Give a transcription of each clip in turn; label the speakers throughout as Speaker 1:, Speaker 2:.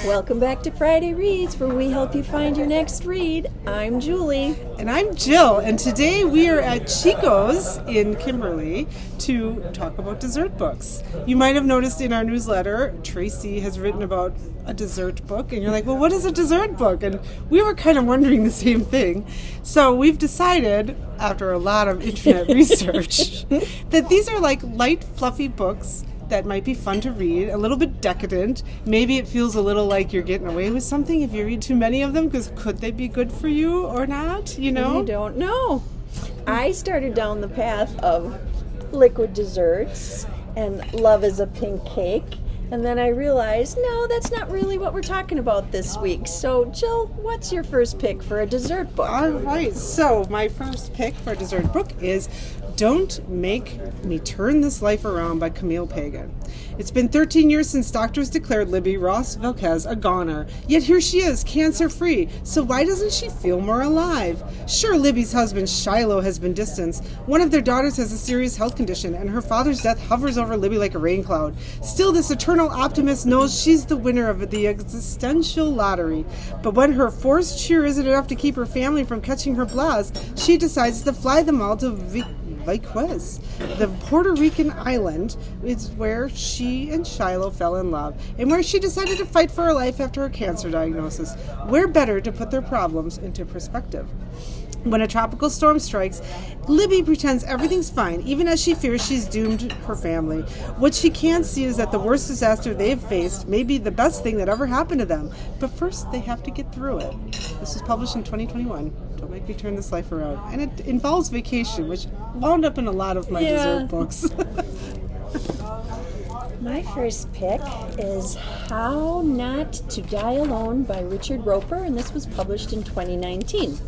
Speaker 1: Welcome back to Friday Reads, where we help you find your next read. I'm Julie.
Speaker 2: And I'm Jill, and today we are at Chico's in Kimberly to talk about dessert books. You might have noticed in our newsletter, Tracy has written about a dessert book, and you're like, well, what is a dessert book? And we were kind of wondering the same thing. So we've decided, after a lot of internet research, that these are like light, fluffy books that might be fun to read, a little bit decadent. Maybe it feels a little like you're getting away with something if you read too many of them, because could they be good for you or not, you know?
Speaker 1: I don't know. I started down the path of liquid desserts and love is a pink cake, and then I realized, no, that's not really what we're talking about this week. So, Jill, what's your first pick for a dessert book?
Speaker 2: All right, so my first pick for a dessert book is Don't Make Me Turn This Life Around by Camille Pagan. It's been 13 years since doctors declared Libby Ross Velquez a goner, yet here she is, cancer-free. So why doesn't she feel more alive? Sure, Libby's husband, Shiloh, has been distanced. One of their daughters has a serious health condition, and her father's death hovers over Libby like a rain cloud. Still, this eternal optimist knows she's the winner of the existential lottery. But when her forced cheer isn't enough to keep her family from catching her blast, she decides to fly them all to Velquez. The Puerto Rican island is where she and Shiloh fell in love, and where she decided to fight for her life after a cancer diagnosis. Where better to put their problems into perspective? When a tropical storm strikes, Libby pretends everything's fine, even as she fears she's doomed her family. What she can't see is that the worst disaster they've faced may be the best thing that ever happened to them. But first, they have to get through it. This was published in 2021. Don't Make Me Turn This Life Around. And it involves vacation, which wound up in a lot of my dessert books.
Speaker 1: My first pick is How Not to Die Alone by Richard Roper, and this was published in 2019.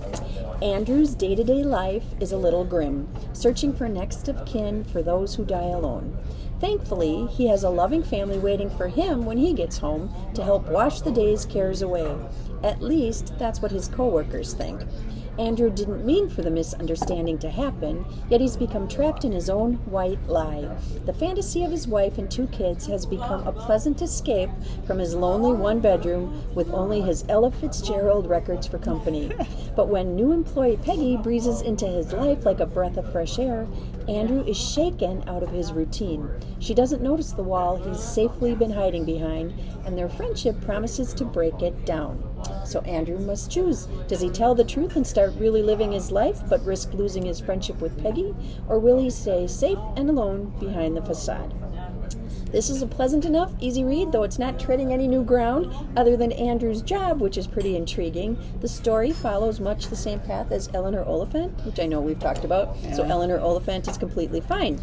Speaker 1: Andrew's day-to-day life is a little grim, searching for next of kin for those who die alone. Thankfully, he has a loving family waiting for him when he gets home to help wash the day's cares away. At least, that's what his co-workers think. Andrew didn't mean for the misunderstanding to happen, yet he's become trapped in his own white lie. The fantasy of his wife and 2 kids has become a pleasant escape from his lonely one-bedroom with only his Ella Fitzgerald records for company. But when new employee Peggy breezes into his life like a breath of fresh air, Andrew is shaken out of his routine. She doesn't notice the wall he's safely been hiding behind, and their friendship promises to break it down. So Andrew must choose. Does he tell the truth and start really living his life, but risk losing his friendship with Peggy? Or will he stay safe and alone behind the facade? This is a pleasant enough, easy read, though it's not treading any new ground other than Andrew's job, which is pretty intriguing. The story follows much the same path as Eleanor Oliphant, which I know we've talked about. Yeah. So Eleanor Oliphant is completely fine.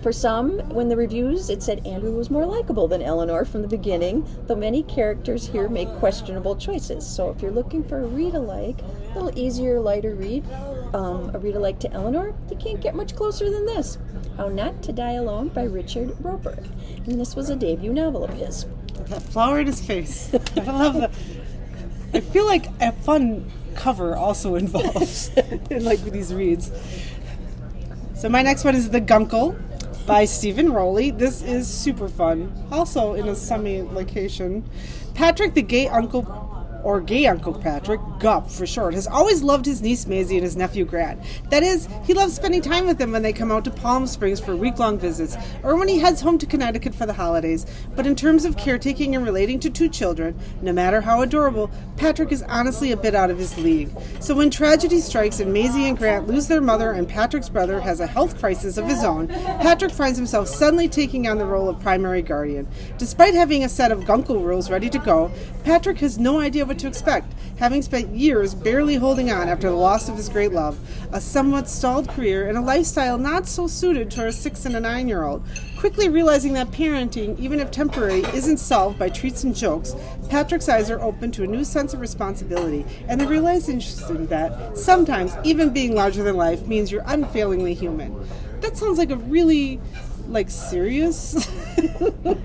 Speaker 1: For some, when the reviews, it said Andrew was more likable than Eleanor from the beginning, though many characters here make questionable choices. So if you're looking for a read-alike, a little easier, lighter read, a read-alike to Eleanor, you can't get much closer than this. How Not to Die Alone by Richard Roper. And this was a debut novel of his.
Speaker 2: That flower in his face. I love that. I feel like a fun cover also involves in like these reads. So my next one is The Guncle by Stephen Rowley. This is super fun. Also in a sunny location. Patrick, the gay uncle Patrick, Gup for short, has always loved his niece Maisie and his nephew Grant. That is, he loves spending time with them when they come out to Palm Springs for week-long visits, or when he heads home to Connecticut for the holidays. But in terms of caretaking and relating to 2 children, no matter how adorable, Patrick is honestly a bit out of his league. So when tragedy strikes and Maisie and Grant lose their mother and Patrick's brother has a health crisis of his own, Patrick finds himself suddenly taking on the role of primary guardian. Despite having a set of Guncle rules ready to go, Patrick has no idea what to expect, having spent years barely holding on after the loss of his great love, a somewhat stalled career, and a lifestyle not so suited to a 6 and a 9-year-old. Quickly realizing that parenting, even if temporary, isn't solved by treats and jokes, Patrick's eyes are open to a new sense of responsibility, and the realization that sometimes even being larger than life means you're unfailingly human. That sounds like a really serious,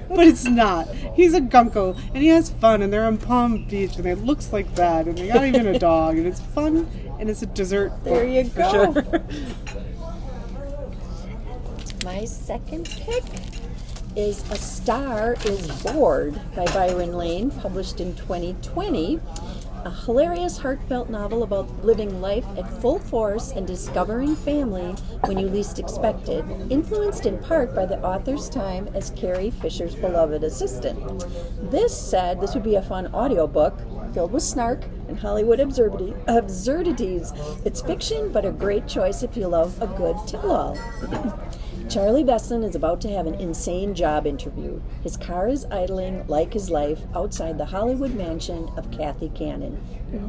Speaker 2: but it's not. He's a gunko, and he has fun, and they're on Palm Beach, and it looks like that, and they got even a dog, and it's fun, and it's a dessert.
Speaker 1: There you go.
Speaker 2: Sure.
Speaker 1: My second pick is A Star is Bored by Byron Lane, published in 2020. A hilarious, heartfelt novel about living life at full force and discovering family when you least expect it, influenced in part by the author's time as Carrie Fisher's beloved assistant. This said, this would be a fun audiobook filled with snark and Hollywood absurdities. It's fiction, but a great choice if you love a good tell-all. Charlie Besson is about to have an insane job interview. His car is idling like his life outside the Hollywood mansion of Kathy Cannon,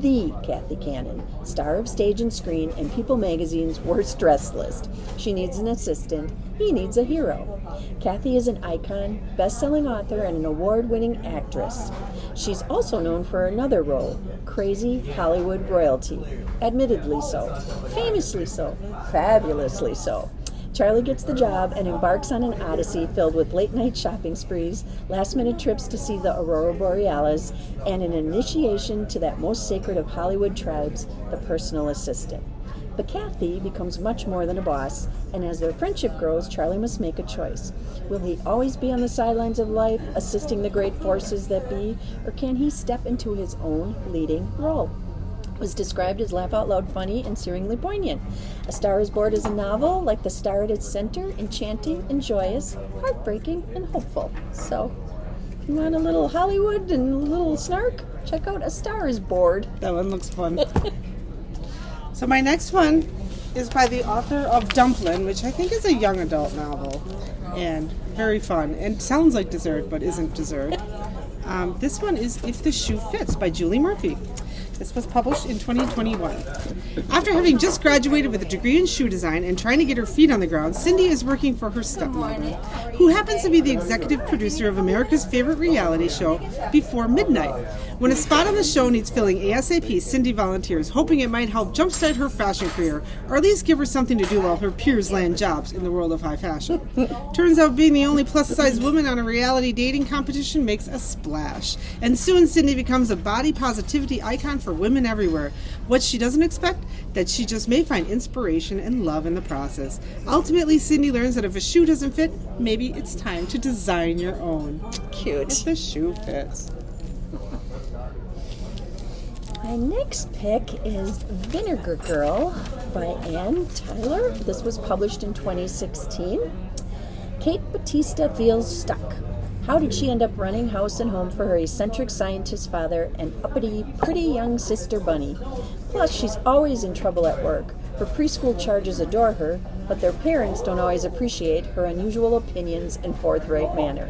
Speaker 1: the Kathy Cannon, star of stage and screen and People magazine's worst dress list. She needs an assistant. He needs a hero. Kathy is an icon, best-selling author, and an award-winning actress. She's also known for another role, crazy Hollywood royalty. Admittedly so, famously so, fabulously so. Charlie gets the job and embarks on an odyssey filled with late-night shopping sprees, last-minute trips to see the Aurora Borealis, and an initiation to that most sacred of Hollywood tribes, the personal assistant. But Kathy becomes much more than a boss, and as their friendship grows, Charlie must make a choice. Will he always be on the sidelines of life, assisting the great forces that be, or can he step into his own leading role? Was described as laugh-out-loud funny and searingly poignant. A Star is Bored is a novel, like the star at its center, enchanting and joyous, heartbreaking and hopeful. So, if you want a little Hollywood and a little snark, check out A Star is Bored.
Speaker 2: That one looks fun. So my next one is by the author of Dumplin', which I think is a young adult novel, and very fun, and sounds like dessert, but isn't dessert. This one is If the Shoe Fits by Julie Murphy. This was published in 2021. After having just graduated with a degree in shoe design and trying to get her feet on the ground, Cindy is working for her stepmother, who happens to be the executive producer of America's favorite reality show, Before Midnight. When a spot on the show needs filling ASAP, Cindy volunteers, hoping it might help jumpstart her fashion career, or at least give her something to do while her peers land jobs in the world of high fashion. Turns out being the only plus-size woman on a reality dating competition makes a splash, and soon Cindy becomes a body positivity icon for women everywhere. What she doesn't expect? That she just may find inspiration and love in the process. Ultimately, Cindy learns that if a shoe doesn't fit, maybe it's time to design your own.
Speaker 1: Cute.
Speaker 2: If the shoe fits.
Speaker 1: My next pick is Vinegar Girl by Ann Tyler. This was published in 2016. Kate Batista feels stuck. How did she end up running house and home for her eccentric scientist father and uppity, pretty young sister Bunny? Plus, she's always in trouble at work. Her preschool charges adore her, but their parents don't always appreciate her unusual opinions and forthright manner.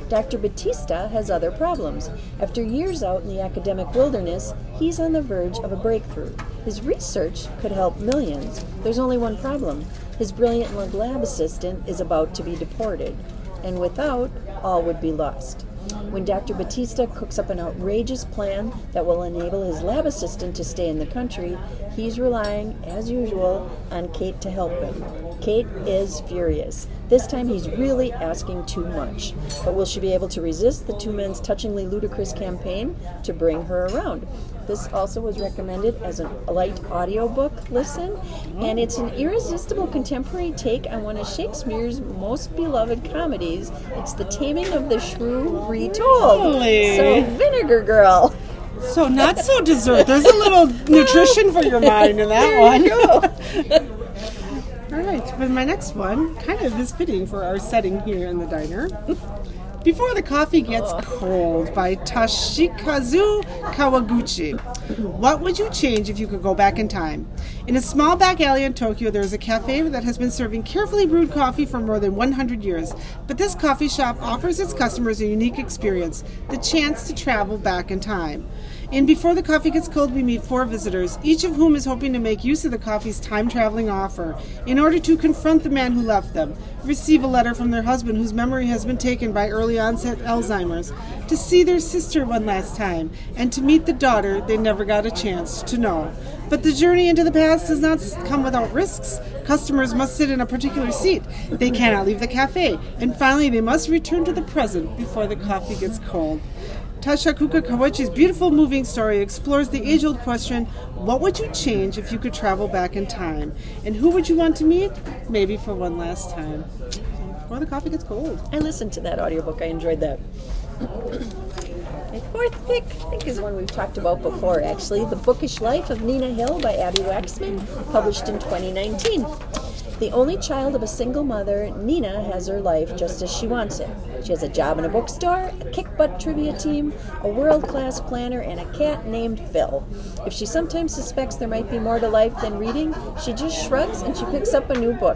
Speaker 1: Dr. Batista has other problems. After years out in the academic wilderness, he's on the verge of a breakthrough. His research could help millions. There's only one problem. His brilliant lab assistant is about to be deported, and without, all would be lost. When Dr. Batista cooks up an outrageous plan that will enable his lab assistant to stay in the country, he's relying, as usual, on Kate to help him. Kate is furious. This time he's really asking too much. But will she be able to resist the two men's touchingly ludicrous campaign to bring her around? This also was recommended as a light audiobook listen, and it's an irresistible contemporary take on one of Shakespeare's most beloved comedies. It's The Taming of the Shrew Retold.
Speaker 2: Really?
Speaker 1: So, Vinegar Girl.
Speaker 2: So not so dessert. There's a little nutrition for your mind in that one.
Speaker 1: There you go.
Speaker 2: All right, but my next one kind of is fitting for our setting here in the diner. Before the Coffee Gets Cold by Toshikazu Kawaguchi. What would you change if you could go back in time? In a small back alley in Tokyo, there is a cafe that has been serving carefully brewed coffee for more than 100 years. But this coffee shop offers its customers a unique experience, the chance to travel back in time. In Before the Coffee Gets Cold, we meet 4 visitors, each of whom is hoping to make use of the coffee's time-traveling offer in order to confront the man who left them, receive a letter from their husband whose memory has been taken by early-onset Alzheimer's, to see their sister one last time, and to meet the daughter they never got a chance to know. But the journey into the past does not come without risks. Customers must sit in a particular seat. They cannot leave the cafe. And finally, they must return to the present before the coffee gets cold. Tashakuka Kawachi's beautiful moving story explores the age-old question, what would you change if you could travel back in time? And who would you want to meet? Maybe for one last time. before the coffee gets cold.
Speaker 1: I listened to that audiobook. I enjoyed that. My fourth pick, I think, is one we've talked about before, actually. The Bookish Life of Nina Hill by Abby Waxman, published in 2019. The only child of a single mother, Nina has her life just as she wants it. She has a job in a bookstore, a kick-butt trivia team, a world-class planner, and a cat named Phil. If she sometimes suspects there might be more to life than reading, she just shrugs and she picks up a new book.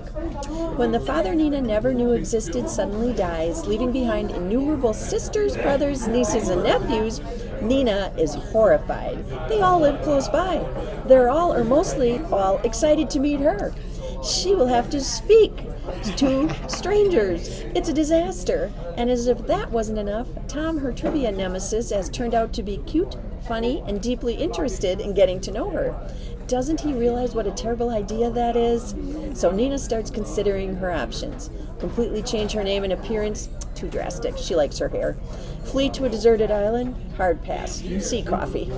Speaker 1: When the father Nina never knew existed suddenly dies, leaving behind innumerable sisters, brothers, nieces, and nephews, Nina is horrified. They all live close by. They're all, or mostly all, excited to meet her. She will have to speak to strangers. It's a disaster. And as if that wasn't enough, Tom, her trivia nemesis, has turned out to be cute, funny, and deeply interested in getting to know her. Doesn't he realize what a terrible idea that is? So Nina starts considering her options. Completely change her name and appearance? Too drastic. She likes her hair. Flee to a deserted island? Hard pass. Sea coffee.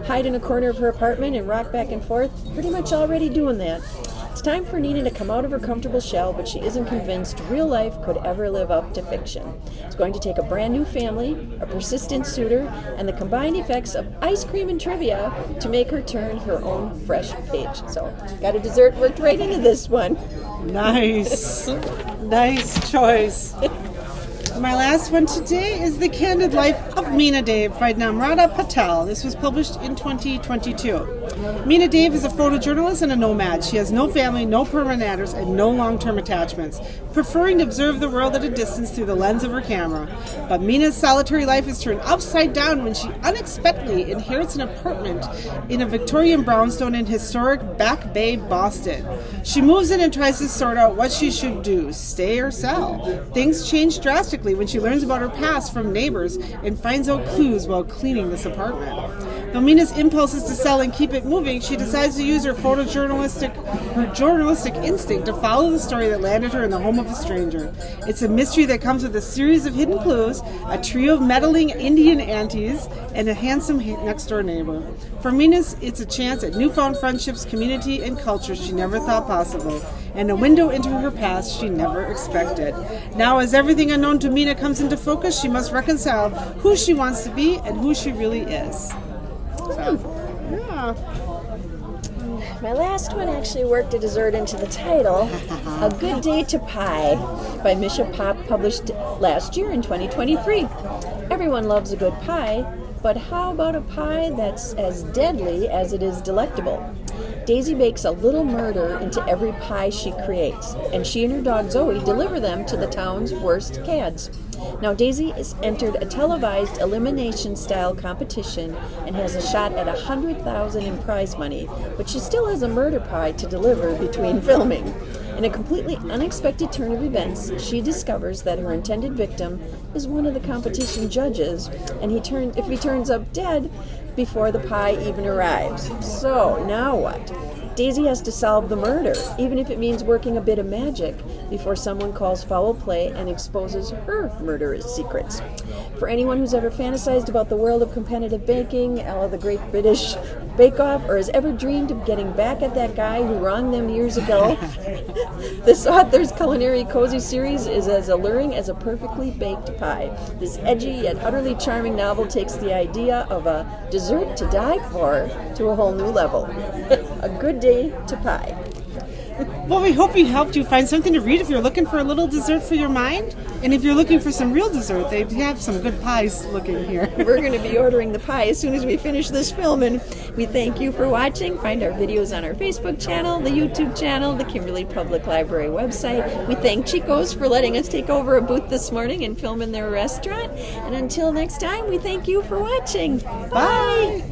Speaker 1: Hide in a corner of her apartment and rock back and forth? Pretty much already doing that. It's time for Nina to come out of her comfortable shell, but she isn't convinced real life could ever live up to fiction. It's going to take a brand new family, a persistent suitor, and the combined effects of ice cream and trivia to make her turn her own fresh page. So, got a dessert worked right into this one.
Speaker 2: Nice. Nice choice. My last one today is The Candid Life of Meena Dave by Namrata Patel. This was published in 2022. Meena Dave is a photojournalist and a nomad. She has no family, no permanent address, and no long-term attachments, preferring to observe the world at a distance through the lens of her camera. But Meena's solitary life is turned upside down when she unexpectedly inherits an apartment in a Victorian brownstone in historic Back Bay, Boston. She moves in and tries to sort out what she should do, stay or sell. Things change drastically when she learns about her past from neighbors and finds out clues while cleaning this apartment. Though Meena's impulse is to sell and keep it moving, she decides to use her journalistic instinct to follow the story that landed her in the home of a stranger. It's a mystery that comes with a series of hidden clues, a trio of meddling Indian aunties, and a handsome next-door neighbor. For Meena, it's a chance at newfound friendships, community, and culture she never thought possible, and a window into her past she never expected. Now, as everything unknown to Meena comes into focus, she must reconcile who she wants to be and who she really is. So, yeah.
Speaker 1: My last one actually worked a dessert into the title, A Good Day to Pie by Misha Pop, published last year in 2023. Everyone loves a good pie, but how about a pie that's as deadly as it is delectable? Daisy bakes a little murder into every pie she creates, and she and her dog Zoe deliver them to the town's worst cads. Now, Daisy is entered a televised elimination-style competition and has a shot at $100,000 in prize money, but she still has a murder pie to deliver between filming. In a completely unexpected turn of events, she discovers that her intended victim is one of the competition judges, and if he turns up dead before the pie even arrives. So, now what? Daisy has to solve the murder, even if it means working a bit of magic before someone calls foul play and exposes her murderous secrets. For anyone who's ever fantasized about the world of competitive baking, a la the Great British Bake Off, or has ever dreamed of getting back at that guy who wronged them years ago, this author's culinary cozy series is as alluring as a perfectly baked pie. This edgy yet utterly charming novel takes the idea of a dessert to die for to a whole new level. A good day to pie.
Speaker 2: Well, we hope we helped you find something to read if you're looking for a little dessert for your mind. And if you're looking for some real dessert, they have some good pies looking here.
Speaker 1: We're going to be ordering the pie as soon as we finish this film. And we thank you for watching. Find our videos on our Facebook channel, the YouTube channel, the Kimberly Public Library website. We thank Chico's for letting us take over a booth this morning and film in their restaurant. And until next time, we thank you for watching. Bye.